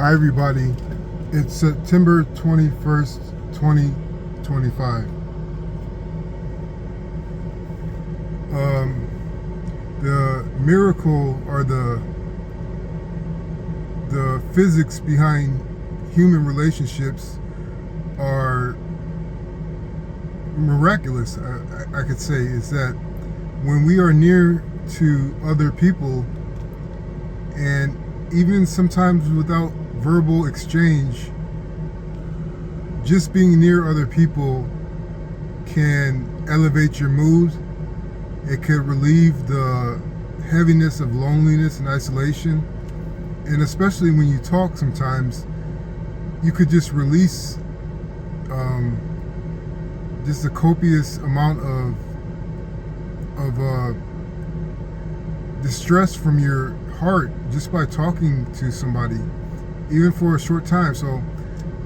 Hi everybody, it's September 21st, 2025. The miracle or the physics behind human relationships are miraculous, I could say, is that when we are near to other people, and even sometimes without verbal exchange, just being near other people can elevate your mood. It could relieve the heaviness of loneliness and isolation. And especially when you talk sometimes, you could just release just a copious amount of distress from your heart just by talking to somebody, even for a short time. So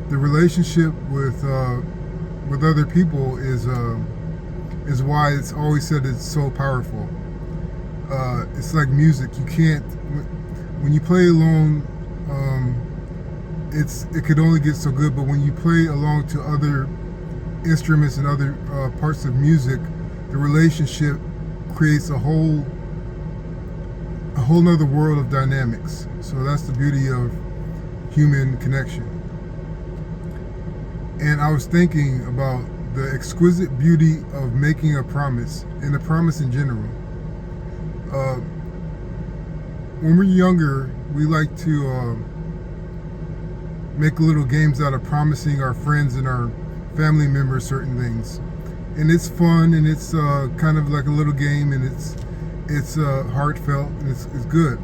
the relationship with other people is why it's always said it's so powerful. It's like music. You can't, when you play alone, it could only get so good. But when you play along to other instruments and other parts of music, the relationship creates a whole nother world of dynamics. So that's the beauty of human connection. And I was thinking about the exquisite beauty of making a promise, and a promise in general. When we're younger, we like to make little games out of promising our friends and our family members certain things. And it's fun, and it's kind of like a little game, and it's heartfelt, and it's good.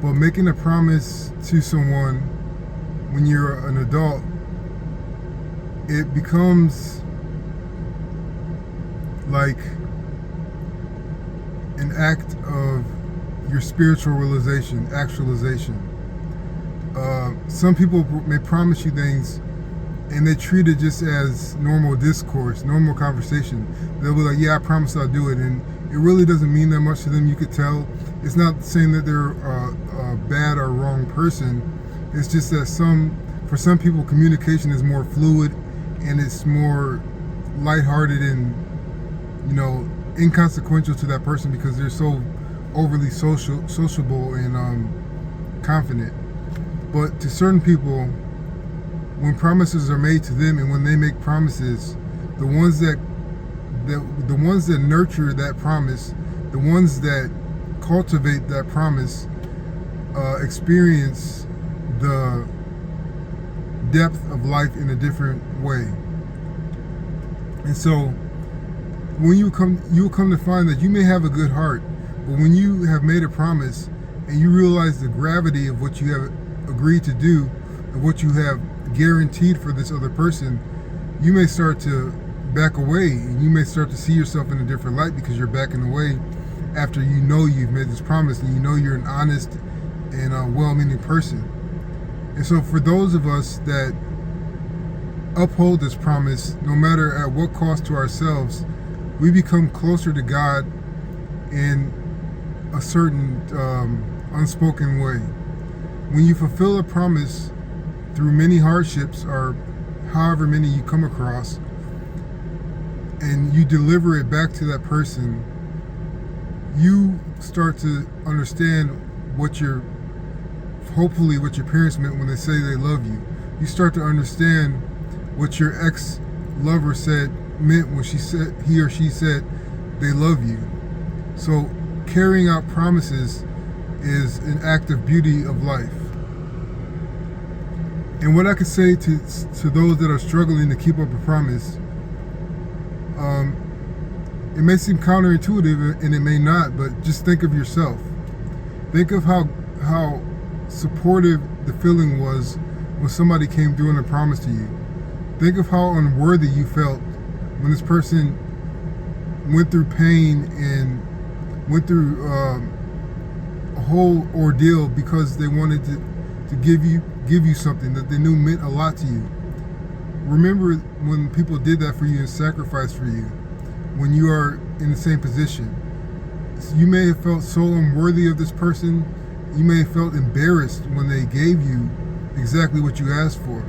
But making a promise to someone when you're an adult, it becomes like an act of your spiritual actualization. Some people may promise you things and they treat it just as normal discourse, normal conversation. They'll be like, yeah, I promise I'll do it. And it really doesn't mean that much to them. You could tell. It's not saying that they're a bad or wrong person. It's just that for some people, communication is more fluid and it's more lighthearted and, inconsequential to that person because they're so overly sociable and confident. But to certain people, when promises are made to them and when they make promises, the ones that nurture that promise, the ones that cultivate that promise, experience the depth of life in a different way. And so when you'll come to find that you may have a good heart, but when you have made a promise and you realize the gravity of what you have agreed to do and what you have guaranteed for this other person, you may start to back away, and you may start to see yourself in a different light because you're backing away after you know you've made this promise and you know you're an honest and well-meaning person. And so for those of us that uphold this promise, no matter at what cost to ourselves, we become closer to God in a certain unspoken way. When you fulfill a promise through many hardships or however many you come across, and you deliver it back to that person, you start to understand hopefully what your parents meant when they say they love you. You start to understand what your ex-lover meant when he or she said they love you. So carrying out promises is an act of beauty of life. And what I could say to those that are struggling to keep up a promise, it may seem counterintuitive and it may not, but just think of yourself. Think of how supportive the feeling was when somebody came doing a promise to you. Think of how unworthy you felt when this person went through pain and went through a whole ordeal because they wanted to give you something that they knew meant a lot to you. Remember when people did that for you and sacrificed for you, when you are in the same position. You may have felt so unworthy of this person. You may have felt embarrassed when they gave you exactly what you asked for.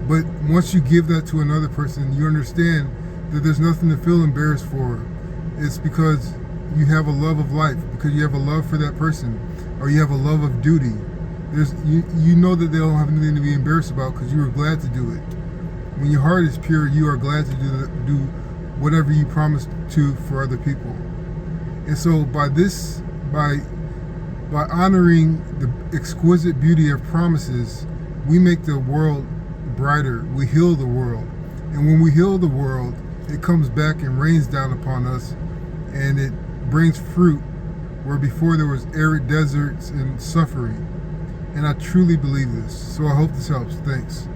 But once you give that to another person, you understand that there's nothing to feel embarrassed for. It's because you have a love of life, because you have a love for that person, or you have a love of duty. You know that they don't have anything to be embarrassed about because you were glad to do it. When your heart is pure, you are glad to do whatever you promised to for other people. And so by honoring the exquisite beauty of promises, we make the world brighter. We heal the world. And when we heal the world, it comes back and rains down upon us, and it brings fruit where before there was arid deserts and suffering. And I truly believe this. So I hope this helps. Thanks.